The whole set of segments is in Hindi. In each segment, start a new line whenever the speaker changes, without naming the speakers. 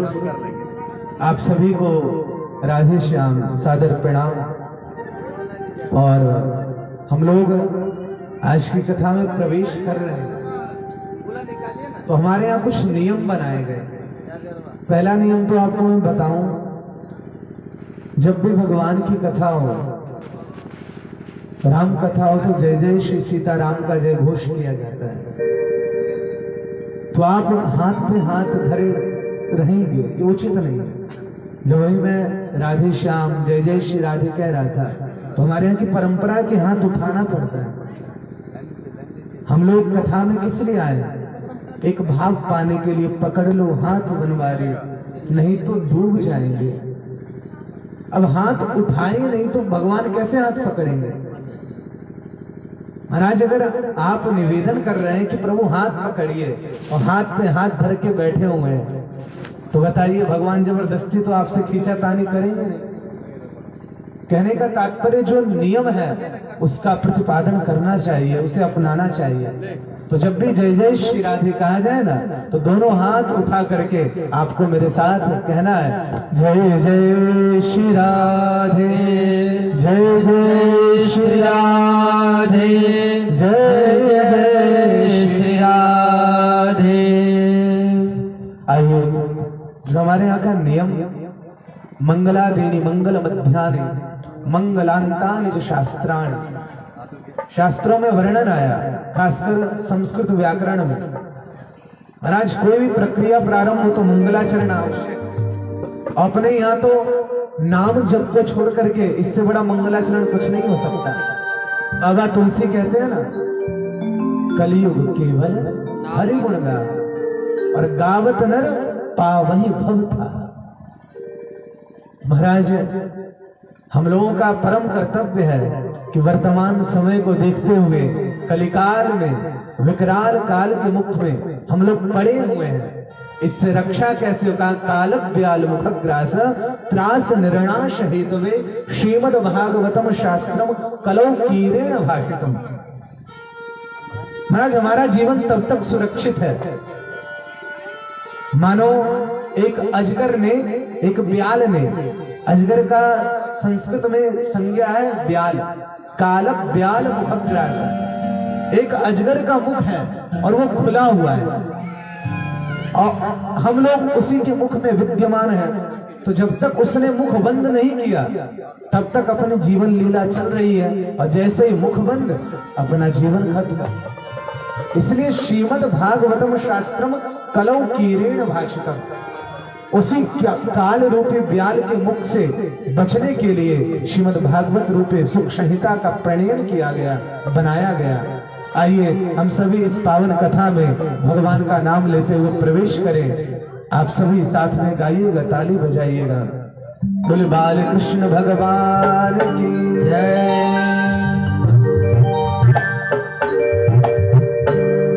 आप सभी को राधे श्याम सादर प्रणाम। और हम लोग आज की कथा में प्रवेश कर रहे हैं, तो हमारे यहाँ कुछ नियम बनाए गए। पहला नियम तो आपको मैं बताऊं, जब भी भगवान की कथा हो, राम कथा हो, तो जय जय श्री सीताराम का जय घोष किया जाता है। तो आप हाथ पे हाथ धरे रहेंगे, ये उचित नहीं है। जब वही मैं राधे श्याम जय जय श्री राधे कह रहा था, तो हमारे यहाँ की परंपरा के हाथ उठाना पड़ता है। हम लोग कथा में किस लिए आए? एक भाव पाने के लिए। पकड़ लो हाथ बनवारी, नहीं तो डूब जाएंगे। अब हाथ उठाए नहीं तो भगवान कैसे हाथ पकड़ेंगे? महाराज, अगर आप निवेदन कर रहे हैं कि प्रभु हाथ पकड़िए और हाथ पे हाथ धर के बैठे हुए हैं, तो बताइए भगवान जबरदस्ती तो आपसे खींचातानी करेंगे नहीं। कहने का तात्पर्य जो नियम है उसका प्रतिपादन करना चाहिए, उसे अपनाना चाहिए। तो जब भी जय जय श्री राधे कहा जाए ना, तो दोनों हाथ उठा करके आपको मेरे साथ कहना है, जय जय श्री राधे, जय जय श्री राधे, जय जय श्री राधे। आइए, जो हमारे यहाँ का नियम, मंगलादेनी मंगल मध्यानि मंगलांतानि च शास्त्राणि, शास्त्रों में वर्णन आया, खासकर संस्कृत व्याकरण में। महाराज, कोई भी प्रक्रिया प्रारंभ हो तो मंगलाचरण आवश्यक। अपने यहाँ तो नाम जप को छोड़ करके इससे बड़ा मंगलाचरण कुछ नहीं हो सकता। बाबा तुलसी कहते हैं ना, कलियुग केवल हरि गुण गा और गावत नर पावहि भव था। महाराज, हम लोगों का परम कर्तव्य है कि वर्तमान समय को देखते हुए कलिकाल में, विकराल काल के मुख में हम लोग पड़े हुए हैं। इससे रक्षा कैसे होगा? काल व्याल मुखग्रास त्रास निर्णाश हेतुवे श्रीमद भागवतम शास्त्रम कलौ कीरेण भाषितम। महाराज, हमारा जीवन तब तक सुरक्षित है मानो एक अजगर ने, एक ब्याल ने, अजगर का संस्कृत में संज्ञा है ब्याल, काल ब्याल मुखग्रास। एक अजगर का मुख है और वो खुला हुआ है और हम लोग उसी के मुख में विद्यमान हैं। तो जब तक उसने मुख बंद नहीं किया तब तक अपनी जीवन लीला चल रही है, और जैसे ही मुख बंद, अपना जीवन खत्म। इसलिए श्रीमद भागवतम शास्त्रम कलौ कीरेण भाषितम। उसी काल रूपी ब्याल के मुख से बचने के लिए श्रीमद भागवत रूपी सुख संहिता का प्रणयन किया गया, बनाया गया। आइए हम सभी इस पावन कथा में भगवान का नाम लेते हुए प्रवेश करें। आप सभी साथ में गाइएगा, ताली बजाइएगा। बोले बाल कृष्ण भगवान की जय।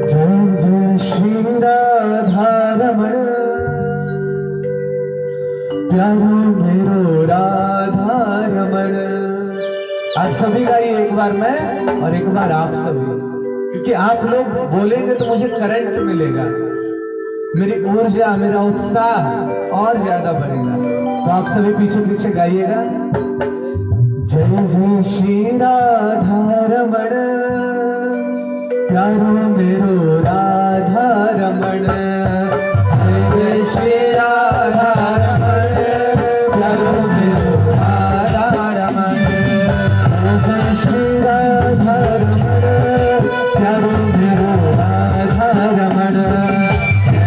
जय जय श्री राधा रमण, प्यारो मेरो राधा रमण। आप सभी गाइए, एक बार मैं और एक बार आप सभी, क्योंकि आप लोग बोलेंगे तो मुझे करंट मिलेगा, मेरी ऊर्जा, मेरा उत्साह और ज्यादा बढ़ेगा। तो आप सभी पीछे पीछे गाइएगा। जय जय श्री राधा रमण, प्यारो मेरो राधा रमण। जय जय श्री राधा रमण, प्यारो मेरो राधा रमण। जय जय श्री राधा रमण, प्यारो मेरो राधा रमण।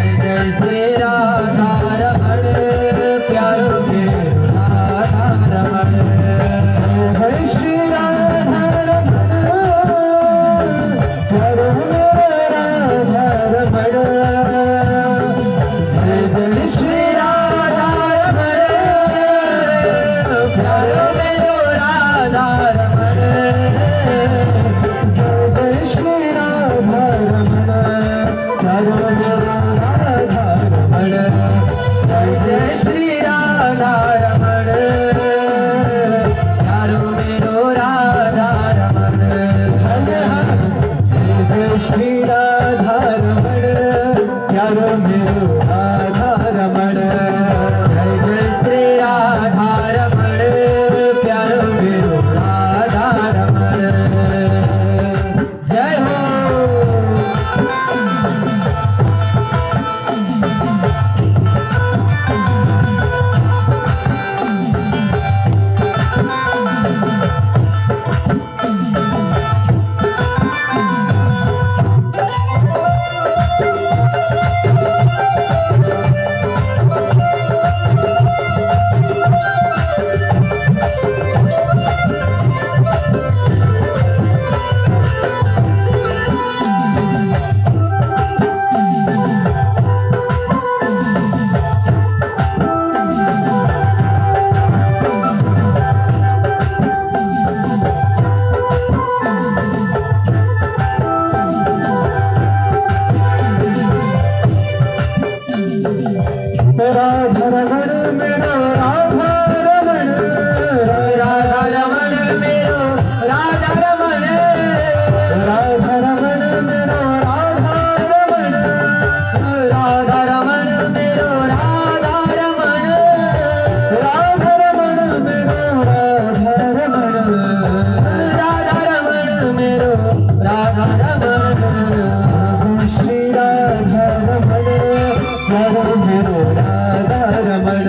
जय जय श्री राधा रमण, प्यारो मेरो राधा रमण। जय श्री राधा रमण, प्यारो मेरो राधा रमण। रमण मेरो राधा रमण, राधा रमण मेरो राधा रमण, राधा रमण मेरो राधा रमण, राधा रमण मेरो राधा रमण, राधा रमण मेरो राधा रमण, राधा रमण मेरो राधा रमण, श्री राधा रमण मेरो राधा रमण।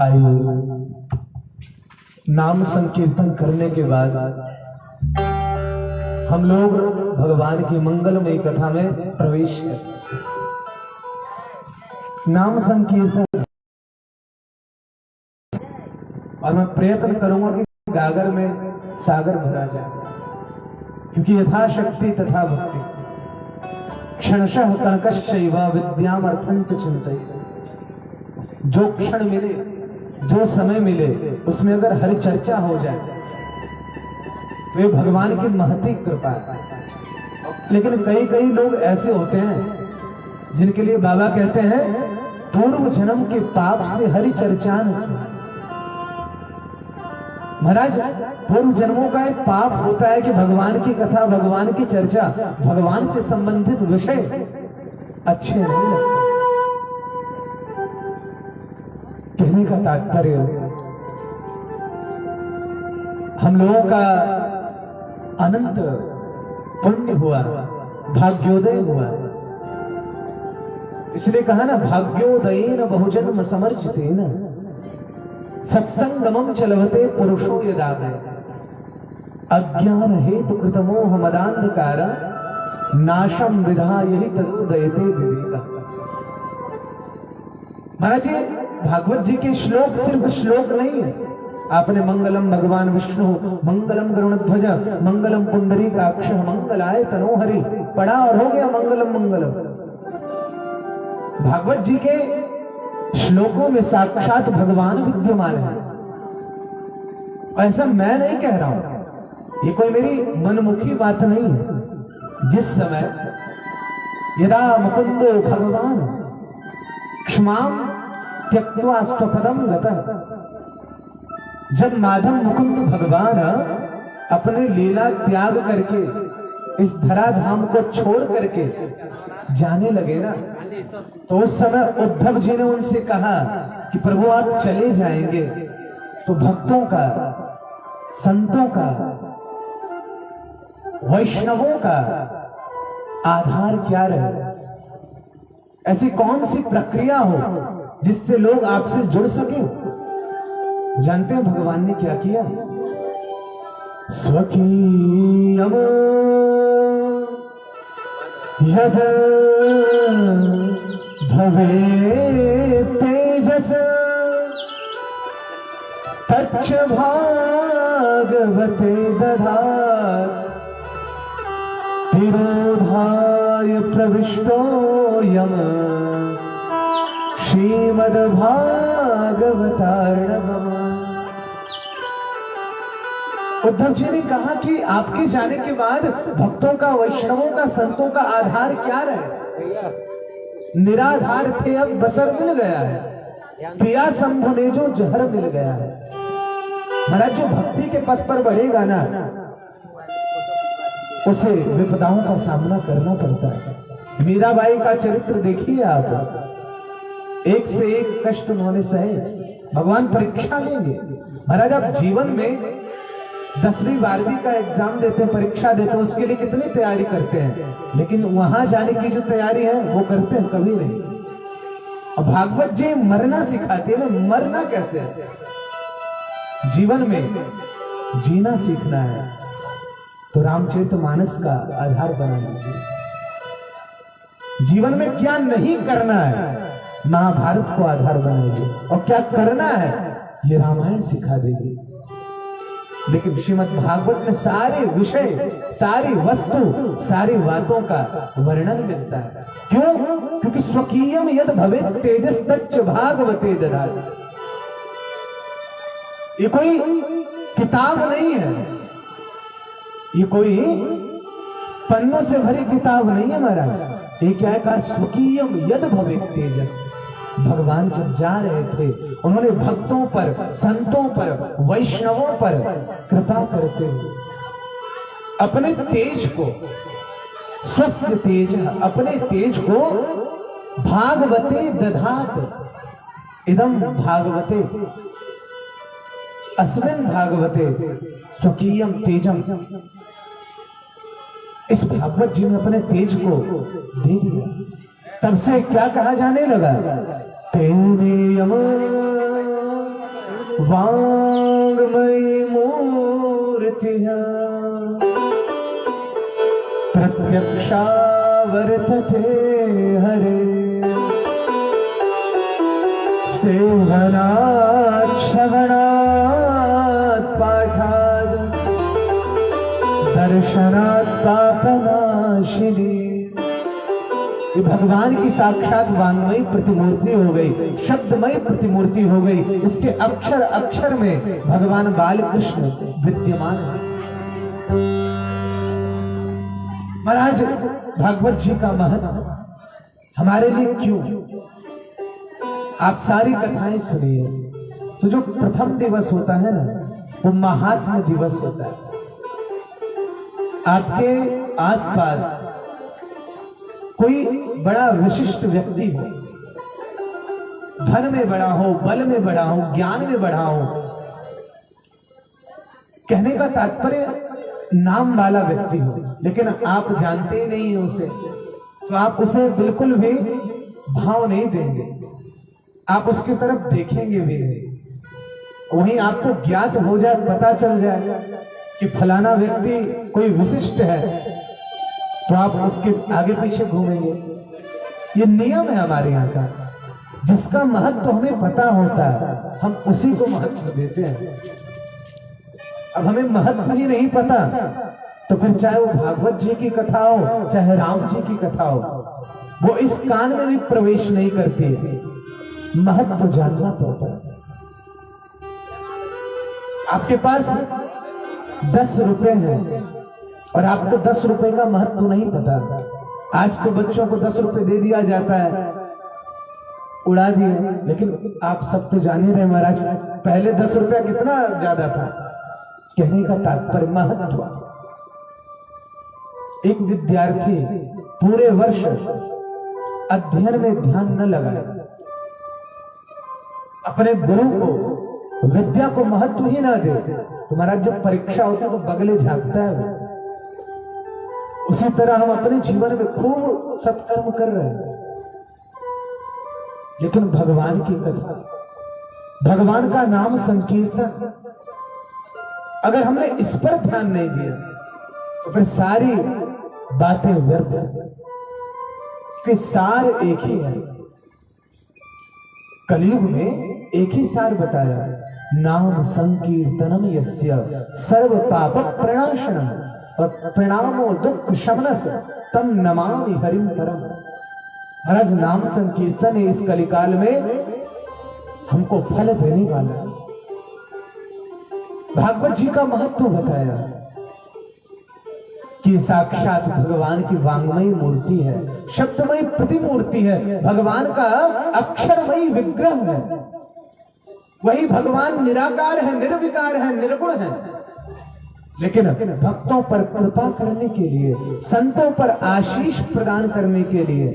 आइए, नाम संकीर्तन करने के बाद हम लोग भगवान की मंगलमयी कथा में प्रवेश करें। नाम संकीर्तन, और मैं प्रयत्न करूंगा कि गागर में सागर भरा जाए, क्योंकि यथाशक्ति तथा भक्ति क्षणशः कणकश्चैव विद्यामर्थं च चिन्तयेत्। जो क्षण मिले, जो समय मिले, उसमें अगर हरि चर्चा हो जाए वे भगवान की महती कृपा है। लेकिन कई कई लोग ऐसे होते हैं जिनके लिए बाबा कहते हैं पूर्व जन्म के पाप से हरि चर्चा न सुना। महाराज, पूर्व जन्मों का एक पाप होता है कि भगवान की कथा, भगवान की चर्चा, भगवान से संबंधित विषय अच्छे नहीं लगते। कहने का तात्पर्य, हम लोगों का अनंत पुण्य हुआ, भाग्योदय हुआ। इसलिए कहा ना, भाग्योदयेन बहुजन्म समर्चितेन सत्संगमं चलवते पुरुषो यदादय। अज्ञान हेतु कृतमोह मदांधकार नाशम विधा यही तदोदयते विवेक। महाराज जी, भागवत जी के श्लोक सिर्फ श्लोक नहीं है। आपने मंगलम भगवान विष्णु, मंगलम गरुड़ध्वज, मंगलम पुंडरीकाक्ष, मंगलाय तनोहरि पढ़ा और हो गया मंगलम मंगलम। भागवत जी के श्लोकों में साक्षात भगवान विद्यमान है। ऐसा मैं नहीं कह रहा हूं, ये कोई मेरी मनमुखी बात नहीं है। जिस समय यदा मुकुंदो भगवान क्षमाम त्यक्त्वा स्वपदम गतः, जब माधव मुकुंद भगवान अपने लीला त्याग करके इस धराधाम को छोड़ करके जाने लगे ना, तो उस समय उद्धव जी ने उनसे कहा कि प्रभु आप चले जाएंगे तो भक्तों का, संतों का, वैष्णवों का आधार क्या रहे? ऐसी कौन सी प्रक्रिया हो जिससे लोग आपसे जुड़ सके? जानते हैं भगवान ने क्या किया? स्वकीयम यद भवे तेजस तच्च भागवते दधात्। तिरोधाय प्रविष्टोऽयम् श्रीमद्भागवतार्णवम्। उद्धव जी ने कहा कि आपके जाने के बाद भक्तों का, वैष्णवों का, संतों का आधार क्या रहे? निराधार थे, अब बसर मिल गया है। पिया शंभु ने जो जहर मिल गया है। महाराज, जो भक्ति के पथ पर बढ़ेगा ना, उसे विपदाओं का सामना करना पड़ता है। मीराबाई का चरित्र देखिए आप, एक से एक कष्ट उन्होंने सहे। भगवान परीक्षा लेंगे। महाराज, आप जीवन में 10वीं 12वीं का एग्जाम देते हैं, परीक्षा देते हैं, उसके लिए कितनी तैयारी करते हैं, लेकिन वहां जाने की जो तैयारी है वो करते हैं कभी नहीं। और भागवत जी मरना सिखाते हैं। मरना कैसे है? जीवन में जीना सीखना है तो रामचरितमानस का आधार बना लीजिए। जीवन में क्या नहीं करना है, महाभारत को आधार बनाइए, और क्या करना है ये रामायण सिखा देगी। लेकिन श्रीमद् भागवत में सारे विषय, सारी वस्तु, सारी बातों का वर्णन मिलता है। क्यों? क्योंकि स्वकीयम यद भवेत् तेजस तच्च भागवते दधात्। ये कोई किताब नहीं है, ये कोई पन्नों से भरी किताब नहीं है महाराज। ये क्या है? कहा स्वकीयम यद भवेत् तेजस। भगवान जब जा रहे थे, उन्होंने भक्तों पर, संतों पर, वैष्णवों पर कृपा करते हुए अपने तेज को, स्वस्य तेज, अपने तेज को भागवते दधात। इदम भागवते अस्मिन् भागवते स्वकीयम तेजम। इस भागवत जी ने अपने तेज को दे दिया। तब से क्या कहा जाने लगा? तेनेयम शिक्षावर्थ थे हरे, सेवनात् श्रवणात् पाठात् दर्शनात् पापनाशिनी। ये भगवान की साक्षात वांगमयी प्रतिमूर्ति हो गई, शब्दमयी प्रतिमूर्ति हो गई। इसके अक्षर अक्षर में भगवान बाल कृष्ण विद्यमान है। महाराज भागवत जी का महत्व हमारे लिए क्यों? आप सारी कथाएं सुनिए तो जो प्रथम दिवस होता है ना, वो महात्म्य दिवस होता है। आपके आसपास कोई बड़ा विशिष्ट व्यक्ति हो, धन में बड़ा हो, बल में बड़ा हो, ज्ञान में बड़ा हो, कहने का तात्पर्य नाम वाला व्यक्ति हो, लेकिन आप जानते ही नहीं हो उसे, तो आप उसे बिल्कुल भी भाव नहीं देंगे, आप उसकी तरफ देखेंगे भी नहीं। वहीं आपको ज्ञात हो जाए, पता चल जाए कि फलाना व्यक्ति कोई विशिष्ट है, तो आप उसके आगे पीछे घूमेंगे। ये नियम है हमारे यहाँ का। जिसका महत्व हमें पता होता है, हम उसी को महत्व देते हैं। अब हमें महत्व ही नहीं पता, तो फिर चाहे वो भागवत जी की कथा हो, चाहे राम जी की कथा हो, वो इस कान में भी प्रवेश नहीं करती है। महत्व जानना पड़ता है। आपके पास 10 रुपए हैं और आपको 10 रुपए का महत्व नहीं पता। आज तो बच्चों को 10 रुपए दे दिया जाता है, उड़ा दिए। लेकिन आप सब तो जान ही रहे महाराज, पहले 10 रुपया कितना ज्यादा था। कहने का तात्पर्य महत्व। एक विद्यार्थी पूरे वर्ष अध्ययन में ध्यान न लगाए, अपने गुरु को, विद्या को महत्व ही ना दे, तो महाराज जब परीक्षा होती है तो बगले झांकता है वो। उसी तरह हम अपने जीवन में खूब सत्कर्म कर रहे हैं, लेकिन भगवान की कथा, भगवान का नाम संकीर्तन, अगर हमने इस पर ध्यान नहीं दिया तो फिर सारी बातें व्यर्थ है। कि सार एक ही है। कलयुग में एक ही सार बताया, नाम संकीर्तनम यस्य सर्व पाप प्रणाशनम और प्रणामो दुख शमनस तम नमामि हरिम परम। महाराज नाम संकीर्तन इस कलिकाल में हमको फल देने वाला है। भागवत जी का महत्व बताया कि साक्षात भगवान की वांगमयी मूर्ति है, शब्दमयी प्रतिमूर्ति है, भगवान का अक्षरमयी विग्रह है। वही भगवान निराकार है, निर्विकार है, निर्गुण है। लेकिन भक्तों पर कृपा करने के लिए, संतों पर आशीष प्रदान करने के लिए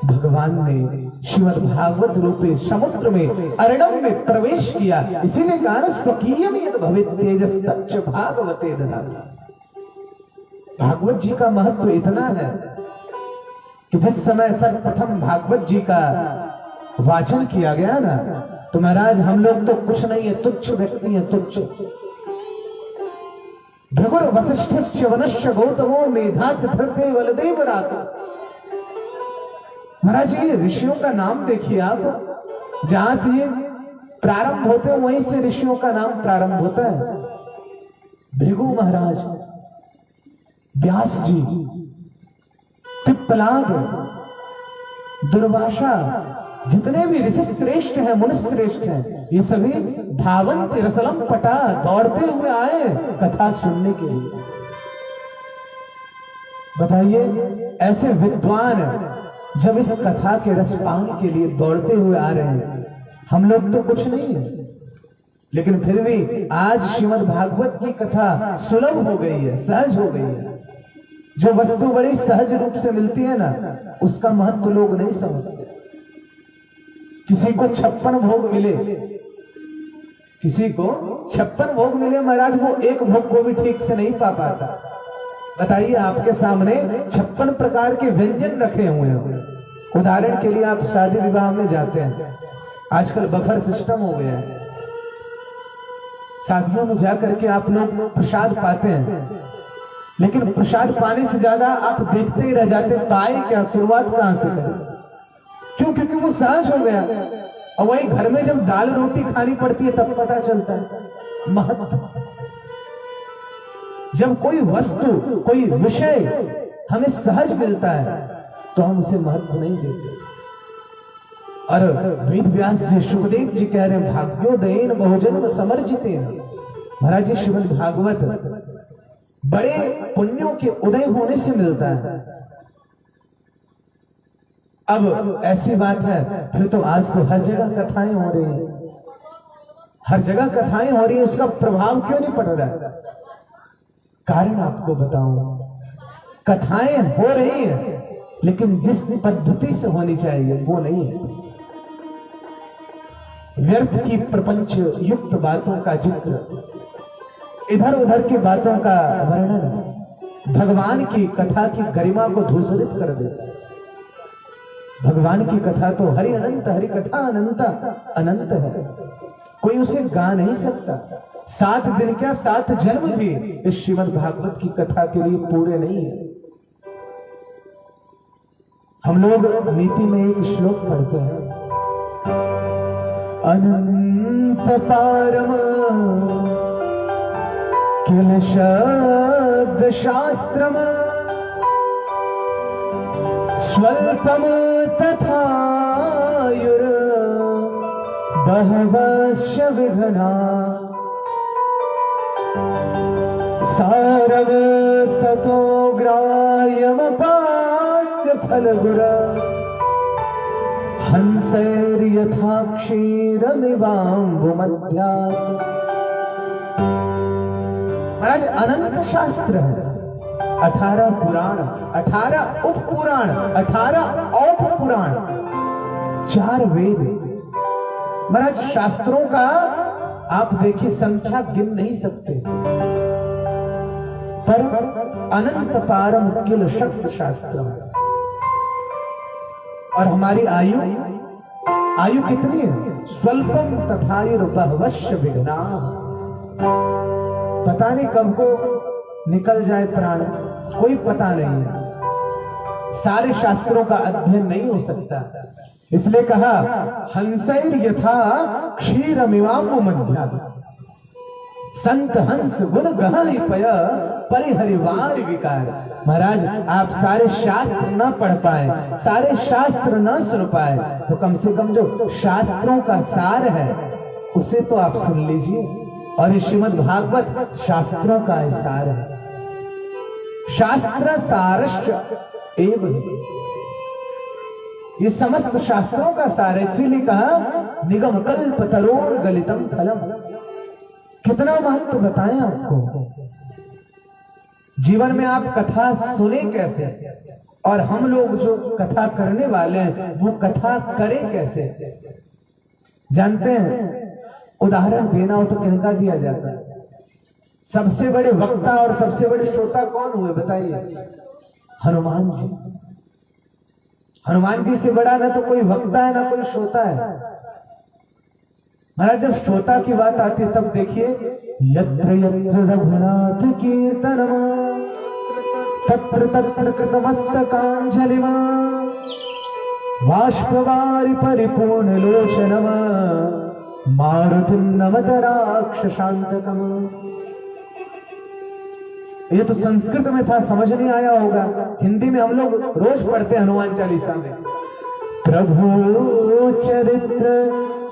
भगवान ने श्रीमद् भागवत रूपे समुद्र में, अर्णव में प्रवेश किया। इसीलिए कहा स्वकीयम यद भवेत् तेजस् तच्च भागवते ददाति। भागवत जी का महत्व इतना है कि जिस समय सर्वप्रथम भागवत जी का वाचन किया गया ना, तो महाराज हम लोग तो कुछ नहीं है, तुच्छ व्यक्ति है, तुच्छ। भृगुर वसिष्ठश्च वनश्च गौतमो मेधात् धृते बलदेव रातो। महाराज ये ऋषियों का नाम देखिए आप, जहां से ये प्रारंभ होते हैं वहीं से ऋषियों का नाम प्रारंभ होता है। भृगु महाराज, व्यास जी, पिप्पलाद, दुर्वासा, जितने भी ऋषि श्रेष्ठ हैं, मुनि श्रेष्ठ हैं, ये सभी धावन्ति रसलम पटा, दौड़ते हुए आए कथा सुनने के लिए। बताइए ऐसे विद्वान जब इस कथा के रसपान के लिए दौड़ते हुए आ रहे हैं, हम लोग तो कुछ नहीं है, लेकिन फिर भी आज श्रीमद् भागवत की कथा सुलभ हो गई है, सहज हो गई है। जो वस्तु बड़ी सहज रूप से मिलती है ना, उसका महत्व लोग नहीं समझते। किसी को 56 भोग मिले, किसी को 56 भोग मिले महाराज, वो एक भोग को भी ठीक से नहीं पा पाता। बताइए आपके सामने 56 प्रकार के व्यंजन रखे हुए हैं। उदाहरण के लिए आप शादी विवाह में जाते हैं, आजकल बफर सिस्टम हो गया है। शादियों में जाकर के आप लोग प्रसाद पाते हैं, लेकिन प्रसाद पाने से ज्यादा आप देखते ही रह जाते, पाए क्या, शुरुआत कहां से करें? क्यों? क्योंकि वो सहज हो गया। और वही घर में जब दाल रोटी खानी पड़ती है तब पता चलता है महत्व। जब कोई वस्तु, कोई विषय हमें सहज मिलता है तो हम उसे महत्व नहीं देते। और वेद व्यास जी, सुखदेव जी कह रहे हैं, भाग्योदयेन बहुजन्म समर्जितेन। महाराज जी, श्रीमद् भागवत बड़े पुण्यों के उदय होने से मिलता है। अब ऐसी बात है, फिर तो आज तो हर जगह कथाएं हो रही हैं, हर जगह कथाएं हो रही है, उसका प्रभाव क्यों नहीं पड़ रहा है? कारण आपको बताऊं, कथाएं हो रही हैं लेकिन जिस पद्धति से होनी चाहिए वो नहीं है। व्यर्थ की प्रपंच युक्त बातों का जिक्र, इधर उधर की बातों का वर्णन भगवान की कथा की गरिमा को धूसरित कर देता है। भगवान की कथा तो हरि अनंत, हरि कथा अनंत अनंत है, कोई उसे गा नहीं सकता। 7 दिन क्या 7 जन्म भी इस श्रीमद् भागवत की कथा के लिए पूरे नहीं है। हम लोग नीति में एक श्लोक पढ़ते हैं, अनंत पारम किल शब्द शास्त्रम स्वल्पम तथायुर बहवश्च विघ्ना सारव ततो ग्राह्यमपास्य फलगुर हंसैर्यथा क्षीरमिवाम्बुमध्यात्। महाराज, अनंत शास्त्र है, 18 पुराण, 18 उप पुराण, 18 औप पुराण, 4 वेद। महाराज, शास्त्रों का आप देखिए संख्या गिन नहीं सकते, पर अनंत पारम किल शब्द शास्त्र। और हमारी आयु कितनी है? स्वल्पम तथायुर बहवश्च विघ्ना। पता नहीं कब को निकल जाए प्राण, कोई पता नहीं है। सारे शास्त्रों का अध्ययन नहीं हो सकता, इसलिए कहा हंसैर यथा क्षीरमिवाम्बुमध्यात्। संत हंस गुण गहन पय परिहरिवार विकार। महाराज, आप सारे शास्त्र न पढ़ पाए, सारे शास्त्र न सुन पाए, तो कम से कम जो शास्त्रों का सार है उसे तो आप सुन लीजिए। और ये श्रीमद् भागवत शास्त्रों का सार है। शास्त्र सारश्च एवं, ये समस्त शास्त्रों का सार है। इसीलिए कहा निगम कल्प तरोर गलितम फलम। कितना महत्व बताएं आपको। जीवन में आप कथा सुने कैसे, और हम लोग जो कथा करने वाले हैं वो कथा करें कैसे, जानते हैं? उदाहरण देना हो तो किनका दिया जाता है? सबसे बड़े वक्ता और सबसे बड़े श्रोता कौन हुए बताइए? हनुमान जी। हनुमान जी से बड़ा ना तो कोई वक्ता है ना कोई श्रोता है। महाराज, जब श्रोता की बात आती है तब देखिए, यत्र यत्र रघुनाथ कीर्तनम तत्र तत्र कृतमस्तकांजलिम बाष्पवारि परिपूर्ण लोचनम मारुतिं नमत राक्षसांतकम। ये तो संस्कृत में था, समझ नहीं आया होगा। हिंदी में हम लोग रोज पढ़ते हैं हनुमान चालीसा में। प्रभु चरित्र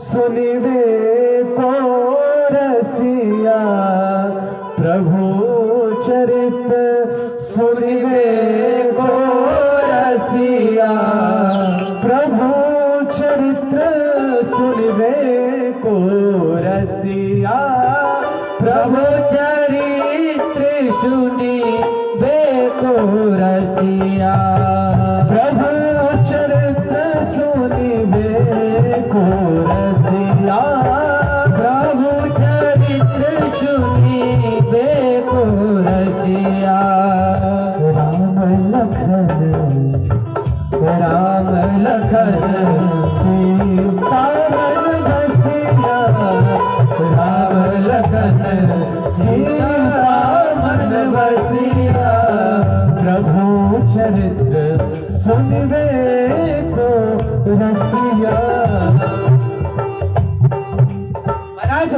सुनिवे को रसिया, प्रभु चरित्र सुनिवे को रसिया, प्रभु चरित्र सुनिवे को रसिया, प्रभु चरित्र सुनिवे को रसिया, प्रभु चरित्र सुनिवे को रसिया, प्रभु चरित्र सुनिवे को रसिया। राम लखन सीता मन बसिया, राम लखन सीता मन बसिया। मैया। महाराज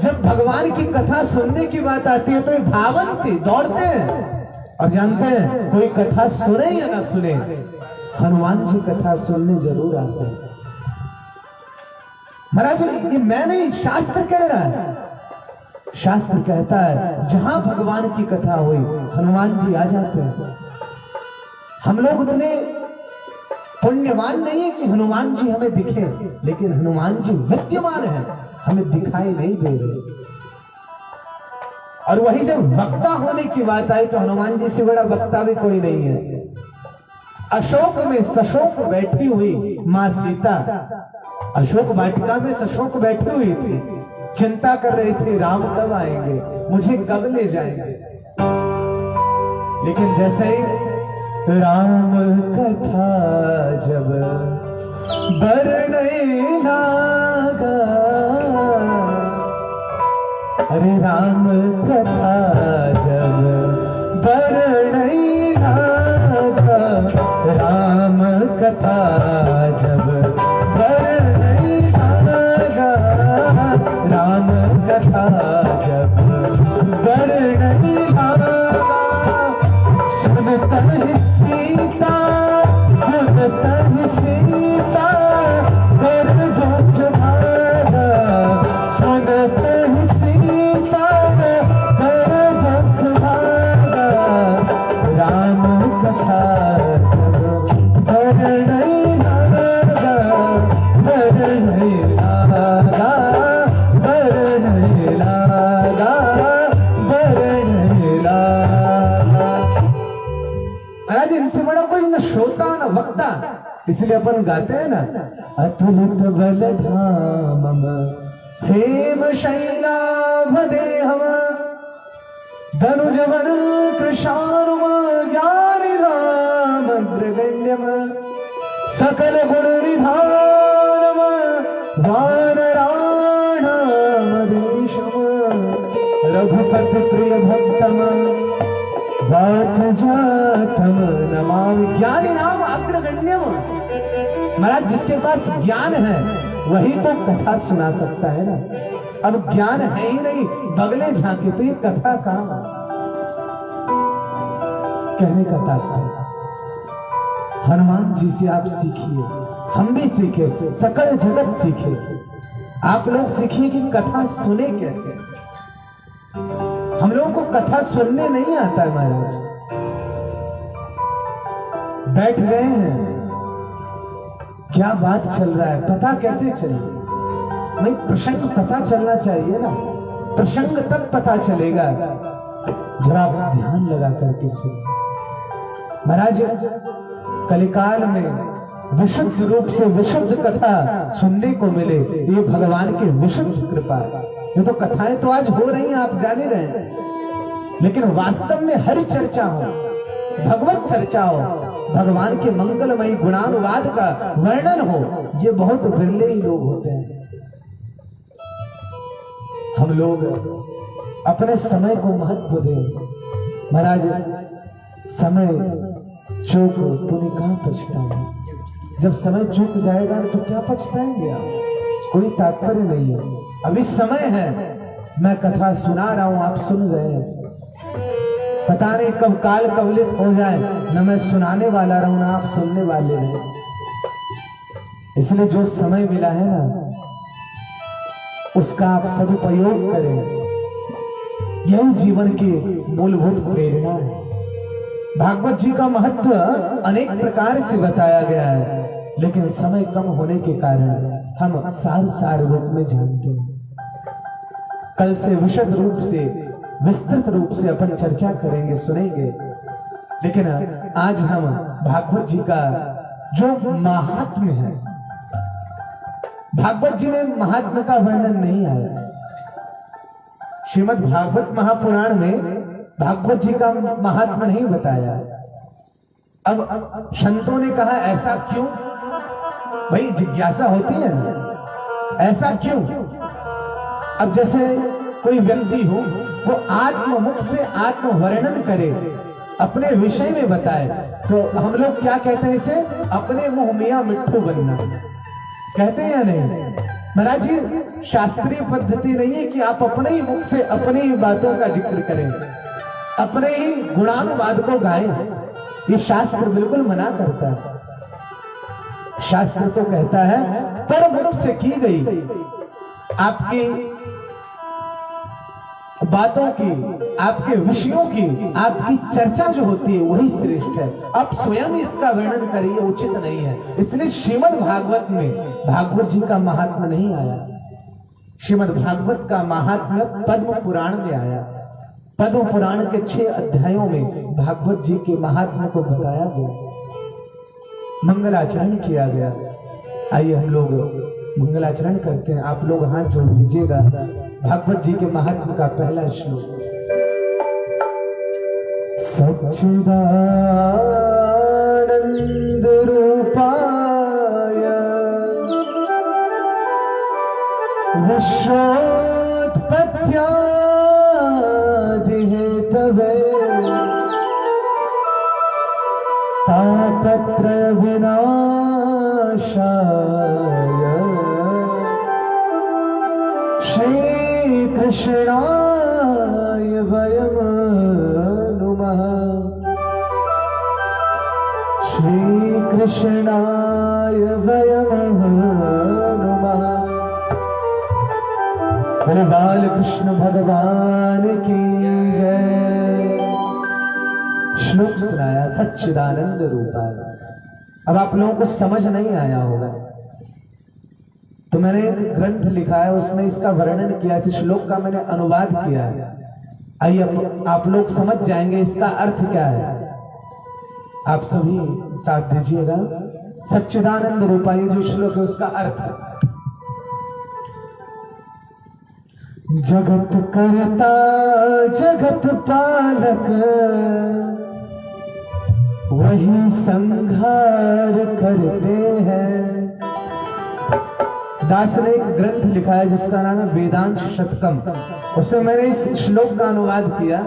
जब भगवान की कथा सुनने की बात आती है तो ये धावंती दौड़ते हैं। और जानते हैं कोई कथा सुने या ना सुने, हनुमान जी कथा सुनने जरूर आते हैं। महाराज ये मैं नहीं, शास्त्र कह रहा है। शास्त्र कहता है जहां भगवान की कथा हुई हनुमान जी आ जाते हैं। हम लोग उतने पुण्यवान नहीं है कि हनुमान जी हमें दिखे, लेकिन हनुमान जी विद्यमान है, हमें दिखाई नहीं दे रहे। और वही जब वक्ता होने की बात आई तो हनुमान जी से बड़ा वक्ता भी कोई नहीं है। अशोक में सशोक बैठी हुई मां सीता, अशोक वाटिका में सशोक बैठी हुई थी, चिंता कर रही थी राम कब आएंगे, मुझे कब ले जाएंगे। लेकिन जैसे ही राम कथा जब बरने लागा, अरे राम कथा जब बरने लागा, राम कथा जब बरने लागा, राम कथा जब बरने लागा, सुनता है सीता, सुनता है सीता, कर दुख भागा, सुनता है सीता, कर दुख भागा, राम कथा जब बरने लागा, बरने लागा, बरने लागा, बरने लागा। महाराज इनसे बड़ा कोई न श्रोता न वक्ता, इसलिए अपन गाते हैं ना, अतुलित बल धाम हेम शैलाभदेहम, धनुजवन कृशानुम ज्ञानि राम अग्रगण्यम, सकल गुण निधानम वानराणामधीशम, रघुपति प्रिय भक्तम वात जातम नमामि। ज्ञानी नाम अग्रगण्यम। महाराज जिसके पास ज्ञान है वही तो कथा सुना सकता है ना। अब ज्ञान है ही नहीं, बगले झांके तो ये कथा कहां। कहने का तात्पर्य हनुमान जी से आप सीखिए, हम भी सीखे, सकल जगत सीखे। आप लोग सीखिए कि कथा सुने कैसे। हम लोगों को कथा सुनने नहीं आता है महाराज। बैठ गए हैं, क्या बात चल रहा है पता कैसे चले? नहीं, प्रसंग पता चलना चाहिए ना। प्रसंग तब पता चलेगा जब आप ध्यान लगा करके सुनो। महाराज कलिकाल में विशुद्ध रूप से विशुद्ध कथा सुनने को मिले, ये भगवान की विशुद्ध कृपा है। ये तो कथाएं तो आज हो रही हैं, आप जान ही रहे हैं, लेकिन वास्तव में हरि चर्चा हो, भगवत चर्चा हो, भगवान के मंगलमयी गुणानुवाद का वर्णन हो, ये बहुत बिरले ही लोग होते हैं। हम लोग अपने समय को महत्व दें। महाराज समय चूक तूने कहां पछताएंगे? जब समय चूक जाएगा तो क्या पछताएंगे आप? कोई तात्पर्य नहीं है। अभी समय है, मैं कथा सुना रहा हूं, आप सुन रहे हैं। पता नहीं कब काल कवलित हो जाए, न मैं सुनाने वाला रहूं ना आप सुनने वाले हैं। इसलिए जो समय मिला है ना, उसका आप सदुपयोग करें। यही जीवन की मूलभूत प्रेरणा है। भागवत जी का महत्व अनेक प्रकार से बताया गया है, लेकिन समय कम होने के कारण हम सार रूप में जानते हैं। कल से विशद रूप से, विस्तृत रूप से अपन चर्चा करेंगे, सुनेंगे। लेकिन आज हम भागवत जी का जो महात्म्य है, भागवत जी में महात्म्य का वर्णन नहीं आया। श्रीमद् भागवत महापुराण में भागवत जी का महात्म्य नहीं बताया। अब संतों ने कहा ऐसा क्यों? भाई जिज्ञासा होती है ना, ऐसा क्यों? अब जैसे कोई व्यक्ति हो, वो आत्ममुख से आत्म वर्णन करे, अपने विषय में बताए, तो हम लोग क्या कहते हैं इसे? अपने मुंह मियां मिट्ठू बनना। कहते हैं या नहीं? महाराज जी, शास्त्रीय पद्धति नहीं है कि आप अपने ही मुख से अपनी ही बातों का जिक्र करें, अपने ही गुणानुवाद को गाएं। ये शास्त्र बिल्कुल मना करता है। शास्त्र तो कहता है पर मुख से की गई आपकी बातों की, आपके विषयों की, आपकी चर्चा जो होती है वही श्रेष्ठ है। आप स्वयं इसका वर्णन करिए उचित नहीं है। इसलिए श्रीमद् भागवत में भागवत जी का महात्म्य नहीं आया। श्रीमद् भागवत का महात्म्य पद्म पुराण में आया। पद्म पुराण के 6 अध्यायों में भागवत जी के महात्म्य को बताया गया, मंगलाचरण किया गया। आइए हम लोग मंगलाचरण करते हैं। आप लोग हाथ जोड़ लीजिएगा। भागवत जी के महात्म्य का पहला श्लोक। सच्चिदानंद रूपाय विश्वोत्पत्त्यादिहेतवे तापत्रय विनाशाय श्री कृष्णाय वयम् नुमः। श्री कृष्णाय वयम् नुमः। बोले बाल कृष्ण भगवान की जय। श्लोक सुनाया सच्चिदानंद रूपाय। अब आप लोगों को समझ नहीं आया होगा तो मैंने एक ग्रंथ लिखा है, उसमें इसका वर्णन किया, इस श्लोक का मैंने अनुवाद किया है। आइए आप लोग समझ जाएंगे इसका अर्थ क्या है। आप सभी साथ दीजिएगा। सच्चिदानंद रूपाय जो श्लोक है उसका अर्थ है, जगत करता जगत पालक वही संहार करते हैं। दास ने एक ग्रंथ लिखा है जिसका नाम है वेदांत शतकम, उसमें मैंने इस श्लोक का अनुवाद किया।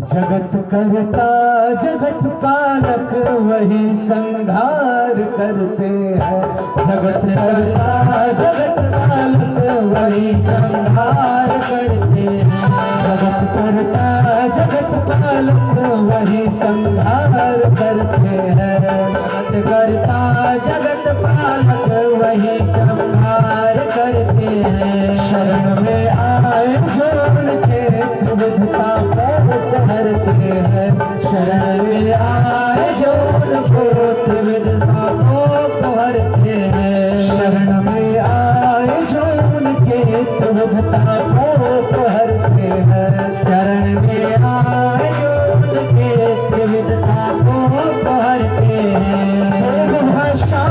जगत करता जगत पालक वही संहार करते हैं। जगत करता जगत पालक वही संहार करते हैं। जगत करता जगत पालक वही संहार करते हैं। जगत करता जगत पालक वही संहार करते हैं। शरण में आए जो उनके विधता हरते हैं। शरण में आए जो उनको विधता को हरते हैं। शरण में आए जो उनके विधता को हरते हैं। शरण में आए जो उनके विधता को हरते हैं। भाषा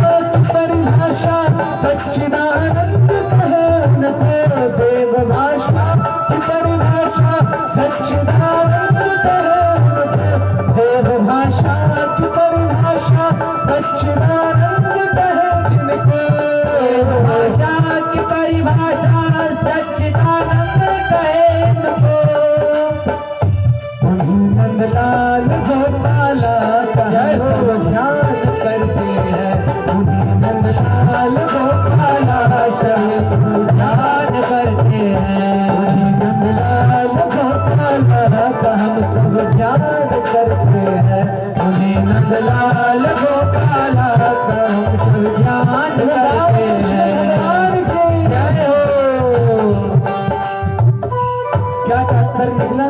परिभाषा सच्चिदानंद कहे उनको। देव भाषा की परिभाषा सच्चिदानंद कहे उनको। देव भाषा की परिभाषा सच्चिदानंद कहे जिनको। देव भाषा की परिभाषा सच्चिदानंद कहे इनको। उन्हीं नंदलाल गोपाला का सब ध्यान करते हैं। उन्हीं नंदलाल गोपाला सब ध्यान करते हैं। उन्हीं नंदलाल गोपाला का हम सब ध्यान करते हैं। उन्हीं नंदलाल गोपाला का हम सब ध्यान करते हैं। जय हो। क्या तात्पर्य निकला?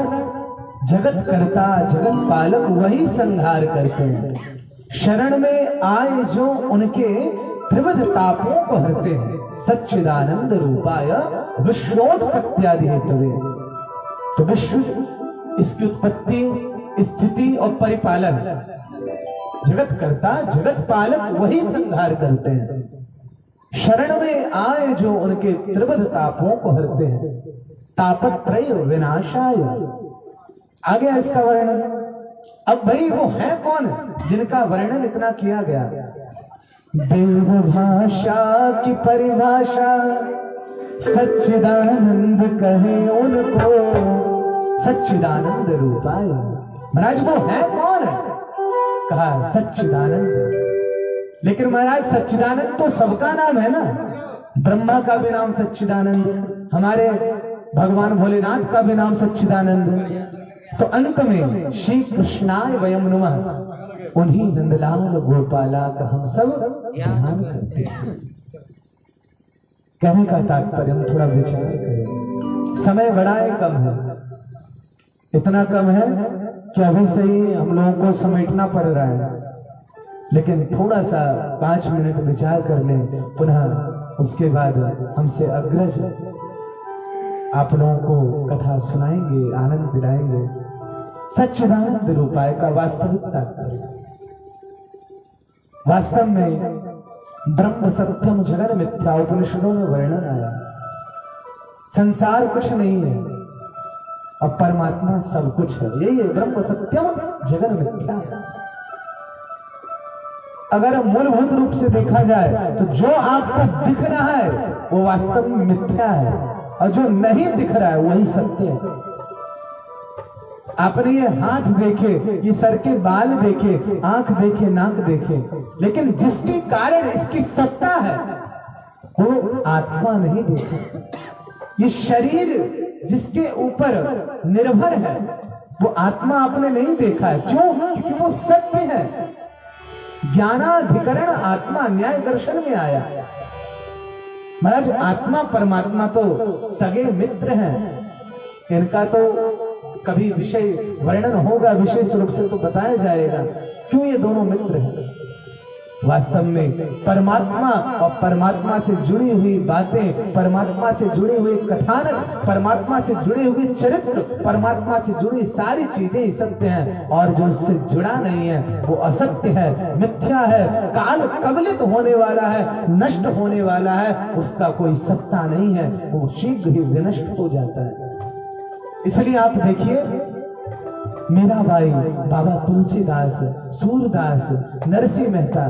जगत करता जगत पालक वही संहार करते हैं। शरण में आए जो उनके त्रिविध तापों को हरते हैं। सच्चिदानंद रूपाय विश्वोत्पत्त्यादि हेतवे। तो विश्व, इसकी उत्पत्ति, स्थिति और परिपालन। जगत करता जगत पालक वही संहार करते हैं। शरण में आए जो उनके त्रिविध तापों को हरते हैं। तापत्रय विनाशाय। आगे इसका वर्णन। अब भाई वो है कौन जिनका वर्णन इतना किया गया? देव भाषा की परिभाषा सच्चिदानंद कहे उनको। सच्चिदानंद रूपाय। महाराज वो है कौन? कहा सच्चिदानंद। लेकिन महाराज सच्चिदानंद तो सबका नाम है ना। ब्रह्मा का भी नाम सच्चिदानंद, हमारे भगवान भोलेनाथ का भी नाम सच्चिदानंद। तो अंत में श्री कृष्णाय वयम नमः, उन्हीं नंदलाल गोपाला का हम सब ध्यान करते हैं। कहने का तात्पर्य हम थोड़ा विचार करें। समय बड़ा है, कम है, इतना कम है कि अभी से ही हम लोगों को समेटना पड़ रहा है। लेकिन थोड़ा सा 5 मिनट विचार कर लें, पुनः उसके बाद हमसे अग्रज आप लोगों को कथा सुनाएंगे, आनंद दिलाएंगे। सच्चिदानंद रूपाय का वास्तविक तात्पर्य, वास्तव में ब्रह्म सत्यम जगन मिथ्या उपनिषदों में वर्णन आया। संसार कुछ नहीं है और परमात्मा सब कुछ है, यही है ब्रह्म सत्यम जगन मिथ्या। अगर मूलभूत रूप से देखा जाए तो जो आपको दिख रहा है वो वास्तव में मिथ्या है, और जो नहीं दिख रहा है वही सत्य है। आपने ये हाथ देखे, ये सर के बाल देखे, आंख देखे, नाक देखे, लेकिन जिसके कारण इसकी सत्ता है वो आत्मा नहीं देखे। ये शरीर जिसके ऊपर निर्भर है वो आत्मा आपने नहीं देखा है। क्यों? क्योंकि वो सत्य है। ज्ञानाधिकरण आत्मा न्याय दर्शन में आया। महाराज आत्मा परमात्मा तो सगे मित्र हैं, इनका तो कभी विषय वर्णन होगा, विशेष रूप से तो बताया जाएगा क्यों ये दोनों मित्र हैं। वास्तव में परमात्मा और परमात्मा से जुड़ी हुई बातें, परमात्मा से जुड़ी हुई कथानक, परमात्मा से जुड़े हुए चरित्र, परमात्मा से जुड़ी सारी चीजें सत्य हैं, और जो उससे जुड़ा नहीं है वो असत्य है, मिथ्या है, काल कबलित होने वाला है, नष्ट होने वाला है, उसका कोई सत्ता नहीं है, वो शीघ्र ही विनष्ट हो जाता है। इसलिए आप देखिए मीराबाई, बाबा तुलसीदास, सूरदास, नरसिंह मेहता,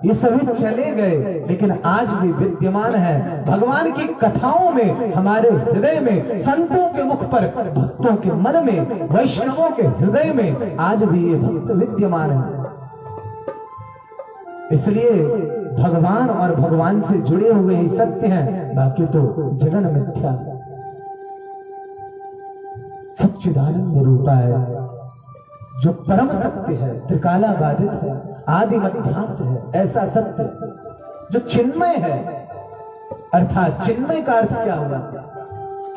ये सभी चले गए, लेकिन आज भी विद्यमान है भगवान की कथाओं में, हमारे हृदय में, संतों के मुख पर, भक्तों के मन में, वैष्णवों के हृदय में आज भी ये भक्त विद्यमान है। इसलिए भगवान और भगवान से जुड़े हुए ही सत्य हैं, बाकी तो जगन मिथ्या। सच्चिदानंद रूपा है जो परम सत्य है, त्रिकाला बाधित है, आदि मध्यांत है, ऐसा सत्य जो चिन्मय है। अर्थात चिन्मय का अर्थ क्या हुआ?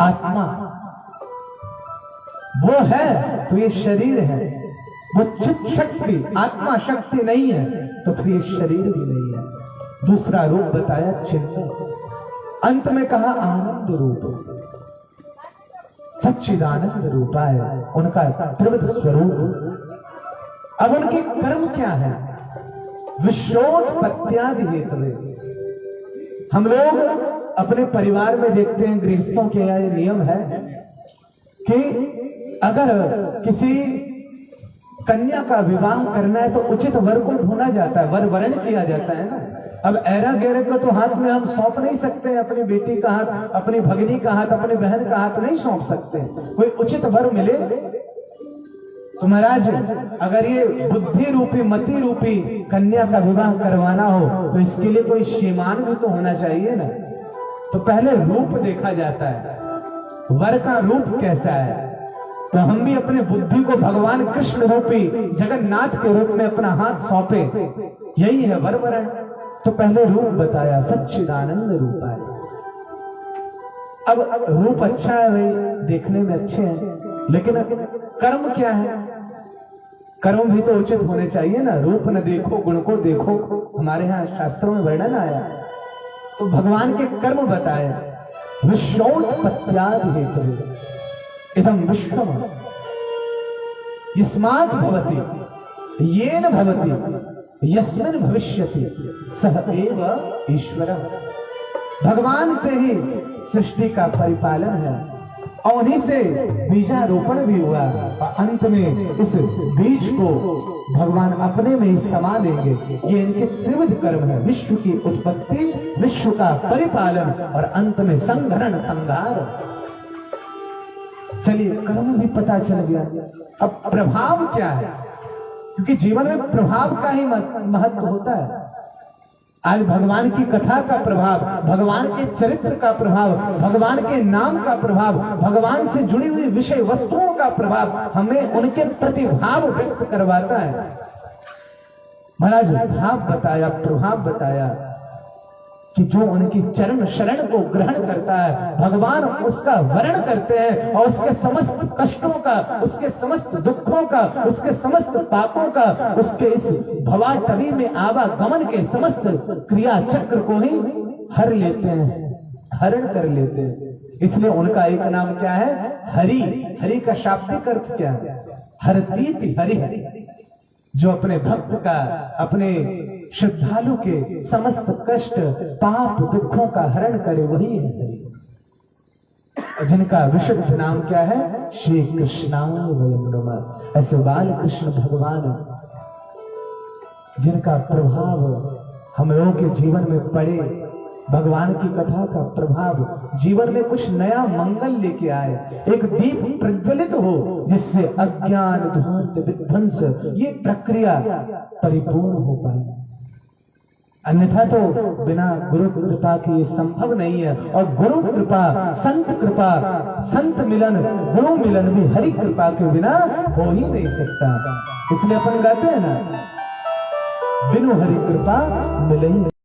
आत्मा वो है तो ये शरीर है, वो चित्त शक्ति, आत्मा शक्ति नहीं है तो फिर ये शरीर भी नहीं है। दूसरा रूप बताया चिन्मय, अंत में कहा आनंद रूप, सच्चिदानंद रूपा है उनका त्रिविध स्वरूप। अब उनके कर्म क्या है? विश्वोत्पत्त्यादि हेतवे। हम लोग अपने परिवार में देखते हैं, गृहस्थों के यहाँ ये नियम है कि अगर किसी कन्या का विवाह करना है तो उचित वर को ढूंढा जाता है, वर वर्ण किया जाता है ना। अब ऐरा गैरे को तो हाथ में हम सौंप नहीं सकते, अपनी बेटी का हाथ, अपनी भगिनी का हाथ, अपनी बहन का हाथ नहीं सौंप सकते। कोई उचित वर मिले तो महाराज अगर ये बुद्धि रूपी, मति रूपी कन्या का विवाह करवाना हो तो इसके लिए कोई श्रीमान भी तो होना चाहिए ना। तो पहले रूप देखा जाता है, वर का रूप कैसा है। तो हम भी अपने बुद्धि को भगवान कृष्ण रूपी जगन्नाथ के रूप में अपना हाथ सौंपे, यही है वर वरण। तो पहले रूप बताया, सच्चिदानंद रूप है। अब रूप अच्छा है भाई, देखने में अच्छे हैं, लेकिन कर्म क्या है? कर्म भी तो उचित होने चाहिए ना। रूप न देखो गुण को देखो, हमारे यहाँ शास्त्रों में वर्णन आया। तो भगवान के कर्म बताए, विश्वोत्पत्त्यादि हेतवे इदं विश्वम यस्मात् भवति येन भवति यस्मिन् भविष्यति सह एव ईश्वरः। भगवान से ही सृष्टि का परिपालन है और उन्हीं से बीजारोपण भी हुआ और अंत में इस बीज को भगवान अपने में ही समा लेंगे। ये इनके त्रिविध कर्म है, विश्व की उत्पत्ति, विश्व का परिपालन और अंत में संघरण संहार। चलिए कर्म भी पता चल गया, अब प्रभाव क्या है? क्योंकि जीवन में प्रभाव का ही महत्व होता है। आज भगवान की कथा का प्रभाव, भगवान के चरित्र का प्रभाव, भगवान के नाम का प्रभाव, भगवान से जुड़ी हुई विषय वस्तुओं का प्रभाव हमें उनके प्रतिभाव व्यक्त करवाता है। महाराज भाव बताया, प्रभाव बताया कि जो उनकी चरण शरण को ग्रहण करता है भगवान उसका वर्ण करते हैं और उसके समस्त कष्टों का, उसके समस्त दुखों का, उसके समस्त पापों का, उसके इस भवाटवी में आवागमन के समस्त क्रिया चक्र को ही हर लेते हैं, हरण कर लेते हैं। इसलिए उनका एक नाम क्या है? हरि। हरि का शाब्दिक अर्थ क्या है? हरतीति हरि। जो अपने भक्त का, अपने श्रद्धालु के समस्त कष्ट पाप दुखों का हरण करे वही है हरि। जिनका विशुद्ध नाम क्या है? श्री कृष्णाय वयं नमः। ऐसे बाल कृष्ण भगवान जिनका प्रभाव हम लोगों के जीवन में पड़े, भगवान की कथा का प्रभाव जीवन में कुछ नया मंगल लेके आए, एक दीप प्रज्वलित हो जिससे अज्ञान ध्वंस विध्वंस ये प्रक्रिया परिपूर्ण हो पाए। अन्यथा तो बिना गुरु कृपा के ये संभव नहीं है। और गुरु कृपा, संत कृपा, संत मिलन, गुरु मिलन भी हरि कृपा के बिना हो ही नहीं सकता। इसलिए अपन गाते हैं ना, बिनु हरि कृपा मिले ही